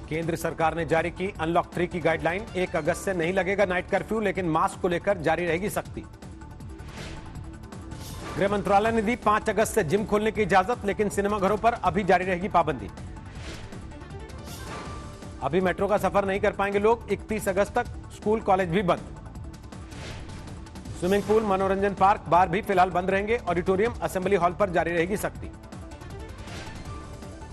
केंद्र सरकार ने जारी की अनलॉक 3 की गाइडलाइन। 1 अगस्त से नहीं लगेगा नाइट कर्फ्यू, लेकिन मास्क को लेकर जारी रहेगी सख्ती। गृह मंत्रालय ने दी 5 अगस्त से जिम खोलने की इजाजत, लेकिन सिनेमाघरों पर अभी जारी रहेगी पाबंदी। अभी मेट्रो का सफर नहीं कर पाएंगे लोग। 31 अगस्त तक स्कूल कॉलेज भी बंद। स्विमिंग पूल, मनोरंजन पार्क, बार भी फिलहाल बंद रहेंगे। ऑडिटोरियम, असेंबली हॉल पर जारी रहेगी सख्ती।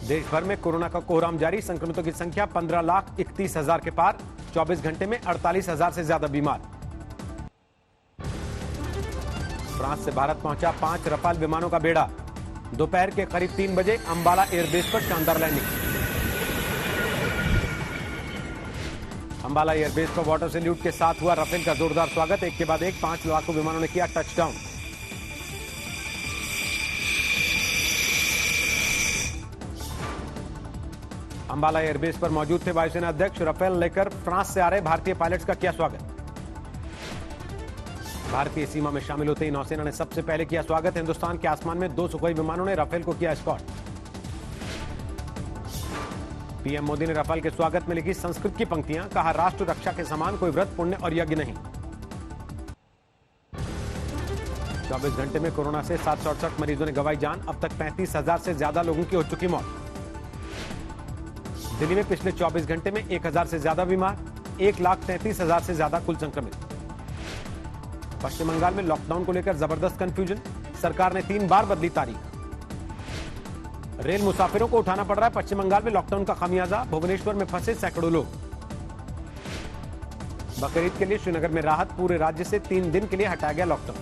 देश भर में कोरोना का कोहराम जारी। संक्रमितों की संख्या 15,31,000 के पार। 24 घंटे में 48,000 से ज्यादा बीमार। फ्रांस से भारत पहुंचा 5 रफाल विमानों का बेड़ा। दोपहर के करीब 3 बजे अंबाला एयरबेस पर शानदार लैंडिंग। अंबाला एयरबेस पर वाटर सैल्यूट के साथ हुआ राफेल का जोरदार स्वागत। एक के बाद एक 5 लड़ाकू विमानों ने किया टचडाउन। अंबाला एयरबेस पर मौजूद थे वायुसेना अध्यक्ष। राफेल लेकर फ्रांस से आ रहे भारतीय पायलट्स का किया स्वागत। भारतीय सीमा में शामिल होते ही नौसेना ने सबसे पहले किया स्वागत। हिंदुस्तान के आसमान में 2 सुखोई विमानों ने राफेल को किया एस्कॉर्ट। पीएम मोदी ने राफेल के स्वागत में लिखी संस्कृत की पंक्तियां। कहा, राष्ट्र रक्षा के समान कोई व्रत, पुण्य और यज्ञ नहीं। 24 घंटे में कोरोना से 768 मरीजों ने गंवाई जान। अब तक 35,000 से ज्यादा लोगों की हो चुकी मौत। दिल्ली में पिछले 24 घंटे में 1,000 से ज्यादा बीमार। 1,33,000 से ज्यादा कुल संक्रमित। पश्चिम बंगाल में लॉकडाउन को लेकर जबरदस्त कंफ्यूजन। सरकार ने 3 बार बदली तारीख। रेल मुसाफिरों को उठाना पड़ रहा है पश्चिम बंगाल में लॉकडाउन का खामियाजा। भुवनेश्वर में फंसे सैकड़ों लोग। बकरीद के लिए श्रीनगर में राहत। पूरे राज्य से 3 दिन के लिए हटाया गया लॉकडाउन।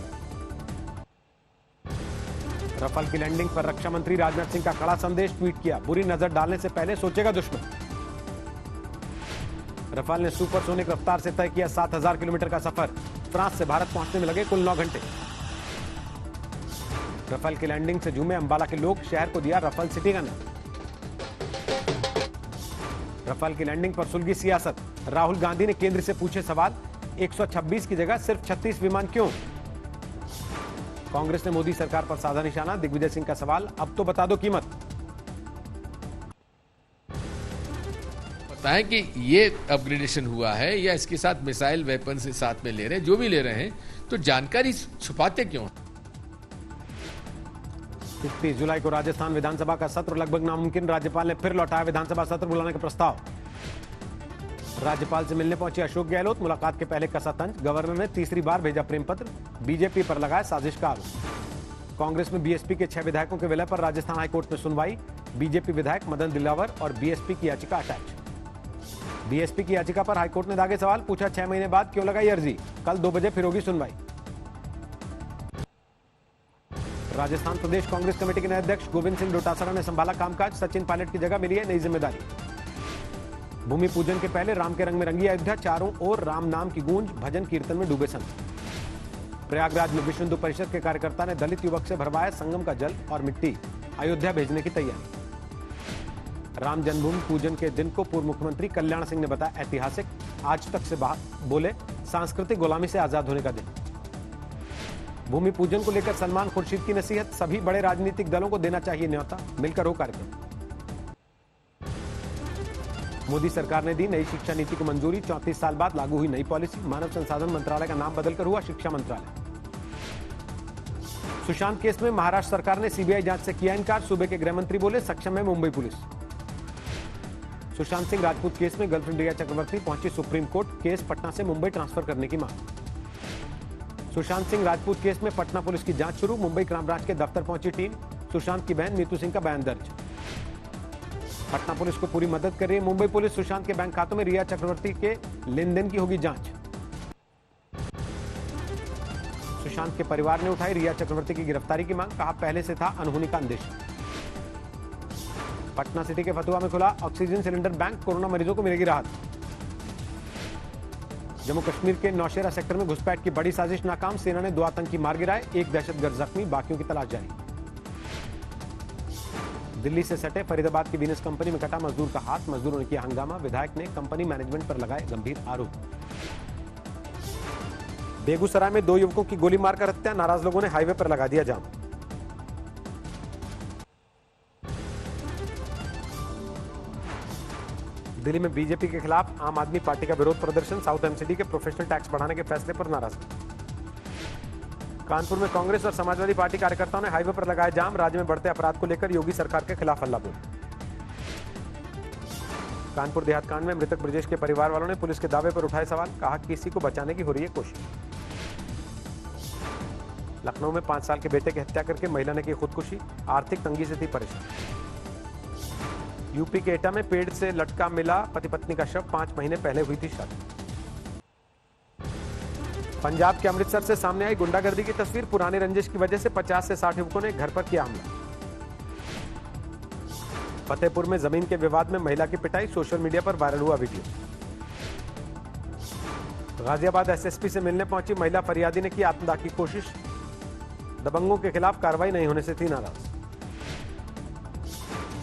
राफेल की लैंडिंग पर रक्षा मंत्री राजनाथ सिंह का कड़ा संदेश ट्वीट किया। बुरी नजर डालने से पहले सोचेगा दुश्मन। राफेल ने सुपरसोनिक रफ्तार से तय किया 7,000 किलोमीटर का सफर। फ्रांस से भारत पहुंचने में लगे कुल 9 घंटे। राफेल की लैंडिंग से झूमे अंबाला के लोग। शहर को दिया राफेल सिटी का नाम। राफेल की लैंडिंग पर सुलगी सियासत। राहुल गांधी ने केंद्र से पूछे सवाल। 126 की जगह सिर्फ 36 विमान क्यों? कांग्रेस ने मोदी सरकार पर साधा निशाना। दिग्विजय सिंह का सवाल, अब तो बता दो कीमत। बताएं कि ये अपग्रेडेशन हुआ है या इसके साथ मिसाइल वेपन से साथ में ले रहे हैं, जो भी ले रहे हैं, तो जानकारी छुपाते क्यों? 31 जुलाई को राजस्थान विधानसभा का सत्र लगभग नामुमकिन। राज्यपाल ने फिर लौटाया विधानसभा सत्र बुलाने का प्रस्ताव। राज्यपाल से मिलने पहुंचे अशोक गहलोत। मुलाकात के पहले कसा तंज। गवर्नर ने तीसरी बार भेजा प्रेम पत्र। बीजेपी पर लगाया साजिश का आरोप। कांग्रेस में बीएसपी के 6 विधायकों के विलय पर राजस्थान हाईकोर्ट में सुनवाई। बीजेपी विधायक मदन दिलावर और बीएसपी की याचिका अटैच। बीएसपी की याचिका पर हाईकोर्ट ने दागे सवाल। पूछा 6 महीने बाद क्यों लगाई अर्जी। कल 2 बजे फिर होगी सुनवाई। राजस्थान प्रदेश कांग्रेस कमेटी के नए अध्यक्ष गोविंद सिंह डोटासरा ने संभाला कामकाज। सचिन पायलट की जगह मिली है नई जिम्मेदारी। भूमि पूजन के पहले राम के रंग में रंगी अयोध्या। चारों ओर राम नाम की गूंज। भजन कीर्तन में डूबे संत। प्रयागराज में विश्व हिंदू परिषद के कार्यकर्ता ने दलित युवक से भरवाया संगम का जल और मिट्टी। अयोध्या भेजने की तैयारी। राम जन्मभूमि पूजन के दिन को पूर्व मुख्यमंत्री कल्याण सिंह ने बताया ऐतिहासिक। आज तक से बोले सांस्कृतिक गुलामी से आजाद होने का दिन। भूमि पूजन को लेकर सलमान खुर्शीद की नसीहत। सभी बड़े राजनीतिक दलों को देना चाहिए न्योता। मिलकर हो कार्यक्रम। मोदी सरकार ने दी नई शिक्षा नीति को मंजूरी। 34 साल बाद लागू हुई नई पॉलिसी। मानव संसाधन मंत्रालय का नाम बदलकर हुआ शिक्षा मंत्रालय। सुशांत केस में महाराष्ट्र सरकार ने सीबीआई जांच से किया इनकार। सूबे के गृह मंत्री बोले सक्षम है मुंबई पुलिस। सुशांत सिंह राजपूत केस में गर्लफ्रेंड रिया चक्रवर्ती पहुंची सुप्रीम कोर्ट। केस पटना से मुंबई ट्रांसफर करने की मांग। सुशांत सिंह राजपूत केस में पटना पुलिस की जांच शुरू। मुंबई क्राइम ब्रांच के दफ्तर पहुंची टीम। सुशांत की बहन नीतू सिंह का बयान दर्ज। पटना पुलिस को पूरी मदद कर रही है मुंबई पुलिस। सुशांत के बैंक खातों में रिया चक्रवर्ती के लेन देन की होगी जांच। सुशांत के परिवार ने उठाई रिया चक्रवर्ती की गिरफ्तारी की मांग। कहा पहले से था अनहोनी का अंदेशा। पटना सिटी के फतुहा में खुला ऑक्सीजन सिलेंडर बैंक। कोरोना मरीजों को मिलेगी राहत। जम्मू कश्मीर के नौशेरा सेक्टर में घुसपैठ की बड़ी साजिश नाकाम। सेना ने 2 आतंकी मार गिराए। 1 दहशतगर्द जख्मी। बाकियों की तलाश जारी। दिल्ली से सटे फरीदाबाद की वीनस कंपनी में कटा मजदूर का हाथ। मजदूरों ने किया हंगामा। विधायक ने कंपनी मैनेजमेंट पर लगाए गंभीर आरोप। बेगूसराय में 2 युवकों की गोली मारकर हत्या। नाराज लोगों ने हाईवे पर लगा दिया जाम। दिल्ली में बीजेपी के खिलाफ आम आदमी पार्टी का विरोध प्रदर्शन, साउथ एमसीडी के प्रोफेशनल टैक्स बढ़ाने के फैसले पर नाराजगी। कानपुर में कांग्रेस और समाजवादी पार्टी कार्यकर्ताओं ने हाईवे पर लगाया जाम, राज्य में बढ़ते अपराध को लेकर योगी सरकार के खिलाफ हल्ला बोल। कानपुर देहात कांड में मृतक ब्रजेश के परिवार वालों ने पुलिस के दावे पर उठाए सवाल, कहा किसी को बचाने की हो रही है कोशिश। लखनऊ में 5 साल के बेटे की हत्या करके महिला ने की खुदकुशी, आर्थिक तंगी से थी परेशान। यूपी के एटा में पेड़ से लटका मिला पति पत्नी का शव, 5 महीने पहले हुई थी शादी। पंजाब के अमृतसर से सामने आई गुंडागर्दी की तस्वीर, पुरानी रंजिश की वजह से 50 से 60 युवकों ने घर पर किया हमला। फतेहपुर में जमीन के विवाद में महिला की पिटाई, सोशल मीडिया पर वायरल हुआ वीडियो। गाजियाबाद एसएसपी से मिलने पहुंची महिला फरियादी ने की आत्मदाह की कोशिश, दबंगों के खिलाफ कार्रवाई नहीं होने से थी नाराज।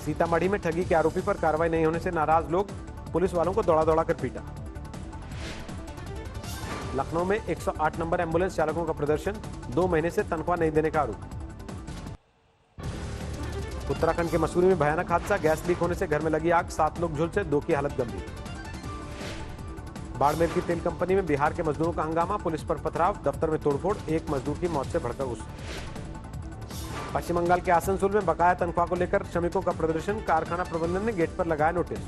सीतामढ़ी में ठगी के आरोपी पर कार्रवाई नहीं होने से नाराज लोग, पुलिस वालों को दौड़ा दौड़ा कर पीटा। लखनऊ में 108 नंबर एम्बुलेंस चालकों का प्रदर्शन, 2 महीने से तनख्वाह नहीं देने का आरोप। उत्तराखंड के मसूरी में भयानक हादसा, गैस लीक होने से घर में लगी आग, 7 लोग झुलसे, 2 की हालत गंभीर। बाड़मेर की तेल कंपनी में बिहार के मजदूरों का हंगामा, पुलिस पर पथराव, दफ्तर में तोड़फोड़, 1 मजदूर की मौत से भड़का गुस्सा। पश्चिम बंगाल के आसनसोल में बकाया तनख्वाह को लेकर श्रमिकों का प्रदर्शन, कारखाना प्रबंधन ने गेट पर लगाया नोटिस।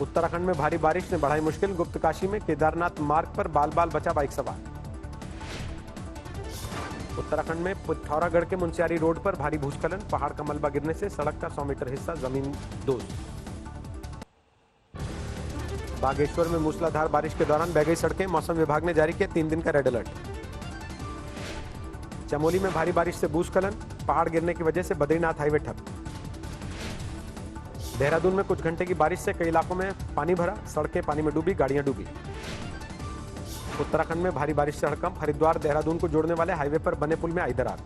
उत्तराखंड में भारी बारिश ने बढ़ाई मुश्किल, गुप्तकाशी में केदारनाथ मार्ग पर बाल बाल बचा बाइक सवार। उत्तराखंड में पिथौरागढ़ के मुंशियारी रोड पर भारी भूस्खलन, पहाड़ का मलबा गिरने से सड़क का 100 मीटर हिस्सा जमीन दोज। बागेश्वर में मूसलाधार बारिश के दौरान बह गई सड़कें, मौसम विभाग ने जारी किया 3 दिन का रेड अलर्ट। चमोली में भारी बारिश से भूस्खलन, पहाड़ गिरने की वजह से बद्रीनाथ हाईवे ठप। देहरादून में कुछ घंटे की बारिश से कई इलाकों में पानी भरा, सड़कें पानी में डूबी, गाड़ियां डूबी। उत्तराखंड में भारी बारिश से हड़कंप, हरिद्वार देहरादून को जोड़ने वाले हाईवे पर बने पुल में आई दरार।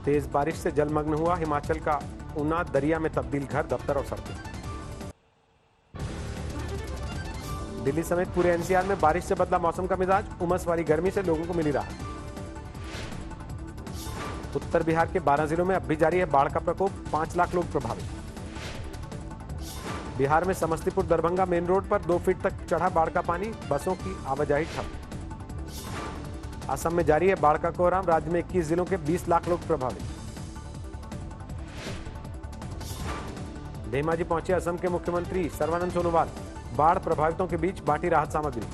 तेज बारिश से जलमग्न हुआ हिमाचल का ऊना, दरिया में तब्दील घर, दफ्तर और सड़कें। दिल्ली समेत पूरे एनसीआर में बारिश से बदला मौसम का मिजाज, उमस वाली गर्मी से लोगों को मिली राहत। उत्तर बिहार के 12 जिलों में अब भी जारी है बाढ़ का प्रकोप, 5 लाख लोग प्रभावित। बिहार में समस्तीपुर दरभंगा मेन रोड पर 2 फीट तक चढ़ा बाढ़ का पानी, बसों की आवाजाही ठप। असम में जारी है बाढ़ का कोहराम, राज्य में 21 जिलों के 20 लाख लोग प्रभावित। धेमाजी पहुंचे असम के मुख्यमंत्री सर्बानंद सोनोवाल, बाढ़ प्रभावितों के बीच बांटी राहत सामग्री।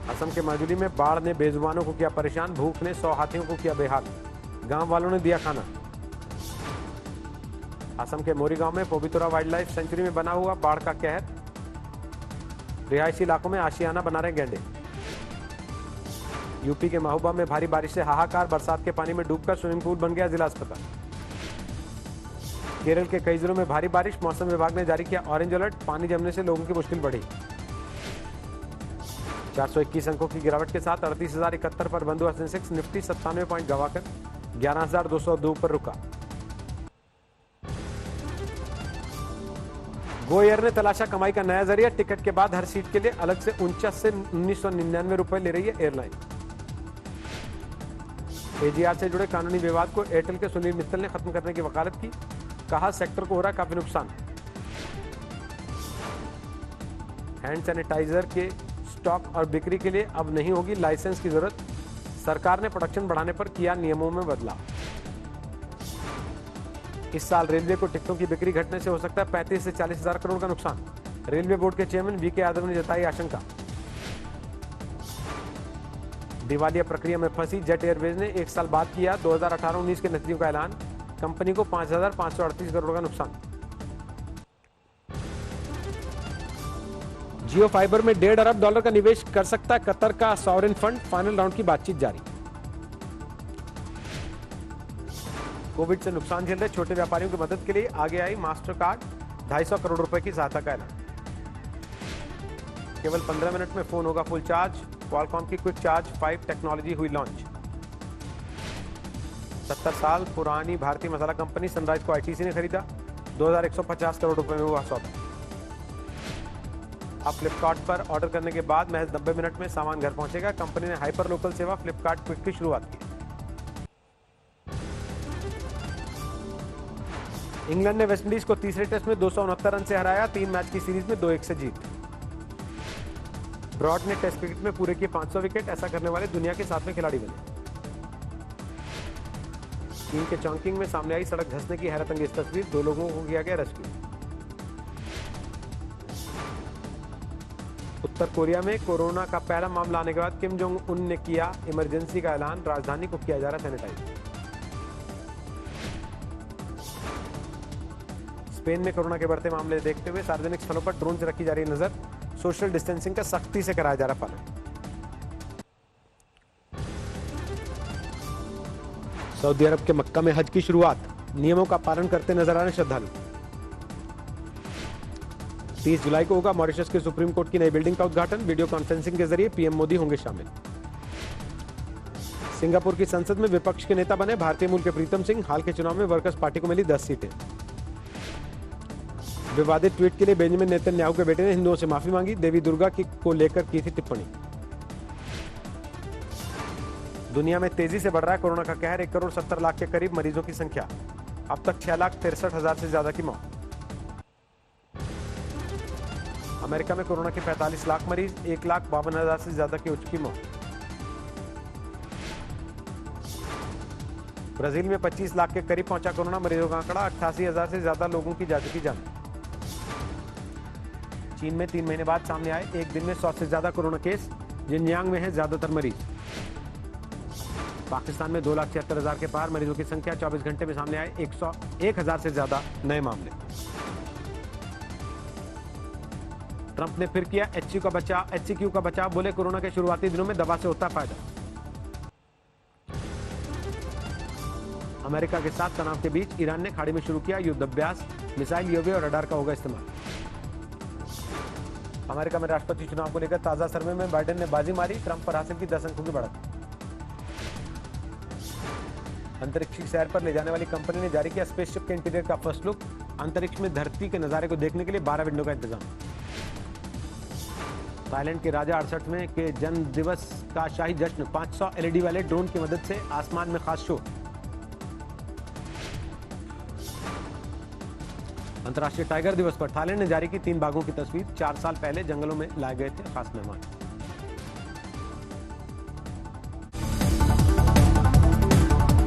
असम के माजुली में बाढ़ ने बेजुबानों को किया परेशान, भूख ने 100 हाथियों को किया बेहाल, गांव वालों ने दिया खाना। असम के मोरीगांव में पोबितोरा वाइल्ड लाइफ सेंचुरी में बना हुआ बाढ़ का कहर, रिहायशी इलाकों में आशियाना बना रहे गैंडे। यूपी के महोबा में भारी बारिश से हाहाकार, बरसात के पानी में डूबकर स्विमिंग पूल बन गया जिला अस्पताल। केरल के कई जिलों में भारी बारिश, मौसम विभाग ने जारी किया ऑरेंज अलर्ट, पानी जमने से लोगों की मुश्किल बढ़ी। 421 अंकों की गिरावट के साथ 38,071 पर बंद हुआ सेंसेक्स, निफ्टी 97 पॉइंट गंवाकर 11,202 पर रुका। गो एयर ने तलाशा कमाई का नया जरिया, टिकट के बाद हर सीट के लिए अलग से 49 से 1999 रुपए ले रही है एयरलाइन। एजीआर से जुड़े कानूनी विवाद को एयरटेल के सुनील मित्तल ने खत्म करने की वकालत की, कहा सेक्टर को हो रहा काफी नुकसान। हैंड सैनिटाइजर के स्टॉक और बिक्री के लिए अब नहीं होगी लाइसेंस की जरूरत, सरकार ने प्रोडक्शन बढ़ाने पर किया नियमों में बदलाव। इस साल रेलवे को टिकटों की बिक्री घटने से हो सकता है 35 से 40 हजार करोड़ का नुकसान, रेलवे बोर्ड के चेयरमैन वीके यादव ने जताई आशंका। दिवालिया प्रक्रिया में फंसी जेट एयरवेज ने 1 साल बाद किया 2018-19 के नतीजों का ऐलान, कंपनी को 5,538 करोड़ का नुकसान। जियो फाइबर में $1.5 अरब का निवेश कर सकता है कतर का सॉवरेन फंड, फाइनल राउंड की बातचीत जारी। कोविड से नुकसान झेल रहे छोटे व्यापारियों की मदद के लिए आगे आई मास्टर कार्ड, 250 करोड़ रुपए की सहायता का ऐलान। केवल 15 मिनट में फोन होगा फुल चार्ज, क्वालकॉम की क्विक चार्ज 5 टेक्नोलॉजी हुई लॉन्च। 70 साल पुरानी भारतीय मसाला कंपनी सनराइज को आईटीसी ने खरीदा, 2,150 करोड़ रुपए में हुआ सौदा। अब फ्लिपकार्ट पर ऑर्डर करने के बाद महज 90 मिनट में सामान घर पहुंचेगा, कंपनी ने हाइपर लोकल सेवा फ्लिपकार्ट क्विक की शुरुआत की। इंग्लैंड ने वेस्टइंडीज को तीसरे टेस्ट में 269 रन से हराया। 3 मैच की सीरीज में 2-1 से जीत। ब्रॉड ने टेस्ट क्रिकेट में पूरे किए 500 विकेट। ऐसा करने वाले दुनिया के 7वें खिलाड़ी बने। चीन के चॉन्किंग में सामने आई सड़क धंसने की हैरतअंगेज तस्वीर। 2 लोगों को किया गया रेस्क्यू। उत्तर कोरिया में कोरोना का पहला मामला आने के बाद किम जोंग उन ने किया इमरजेंसी का ऐलान। राजधानी को किया जा रहा सैनिटाइज। स्पेन में कोरोना के बढ़ते मामले देखते हुए सार्वजनिक स्थलों पर ड्रोन से रखी जा रही नजर। सोशल डिस्टेंसिंग का सख्ती से कराया जा रहा पालन। सऊदी अरब के मक्का में हज की शुरुआत। नियमों का पालन करते नजर आ रहे श्रद्धालु। 30 जुलाई को होगा मॉरिशस के सुप्रीम कोर्ट की नई बिल्डिंग का उद्घाटन। वीडियो कॉन्फ्रेंसिंग के जरिए पीएम मोदी होंगे शामिल। सिंगापुर की संसद में विपक्ष के नेता बने भारतीय मूल के प्रीतम सिंह। हाल के चुनाव में वर्कर्स पार्टी को मिली 10 सीटें। विवादित ट्वीट के लिए बेंजामिन नेतन्याहू के बेटे ने हिंदुओं से माफी मांगी। देवी दुर्गा को लेकर की थी टिप्पणी। दुनिया में तेजी से बढ़ रहा है कोरोना का कहर। 1 करोड़ 70 लाख के करीब मरीजों की संख्या। अब तक 6,63,000 से ज्यादा की मौत। अमेरिका में कोरोना के 45 लाख मरीज। 1,52,000 से ज्यादा की हो चुकी मौत। ब्राजील में 25 लाख के करीब पहुंचा कोरोना मरीजों का आंकड़ा। 88,000 से ज्यादा लोगों की जा चुकी जान। चीन में 3 महीने बाद सामने आए एक दिन में 100 से ज्यादा कोरोना केस। जिनजियांग में है ज्यादातर मरीज। पाकिस्तान में 2,76,000 के पार मरीजों की संख्या। 24 घंटे में सामने आए 101,000 से ज्यादा नए मामले। ट्रंप ने फिर किया HCQ का बचाव। बोले कोरोना के शुरुआती दिनों में दवा से होता फायदा। अमेरिका के साथ तनाव के बीच ईरान ने खाड़ी में शुरू किया युद्ध अभ्यास। मिसाइल, यूएवी और रडार का होगा इस्तेमाल। अमेरिका में राष्ट्रपति चुनाव को लेकर ताजा सर्वे में बाइडेन ने बाजी मारी। ट्रंप पर हासिल की 10 अंकों की बढ़त। अंतरिक्ष की सैर पर ले जाने वाली कंपनी ने जारी किया स्पेसशिप के इंटीरियर का फर्स्ट लुक। अंतरिक्ष में धरती के नजारे को देखने के लिए 12 विंडो का इंतजाम। थाईलैंड के राजा 68वें के जन्म दिवस का शाही जश्न। 500 एलईडी वाले ड्रोन की मदद से आसमान में खास शो। अंतर्राष्ट्रीय टाइगर दिवस पर थाईलैंड ने जारी की 3 बाघों की तस्वीर। 4 साल पहले जंगलों में लाए गए थे खास मेहमान।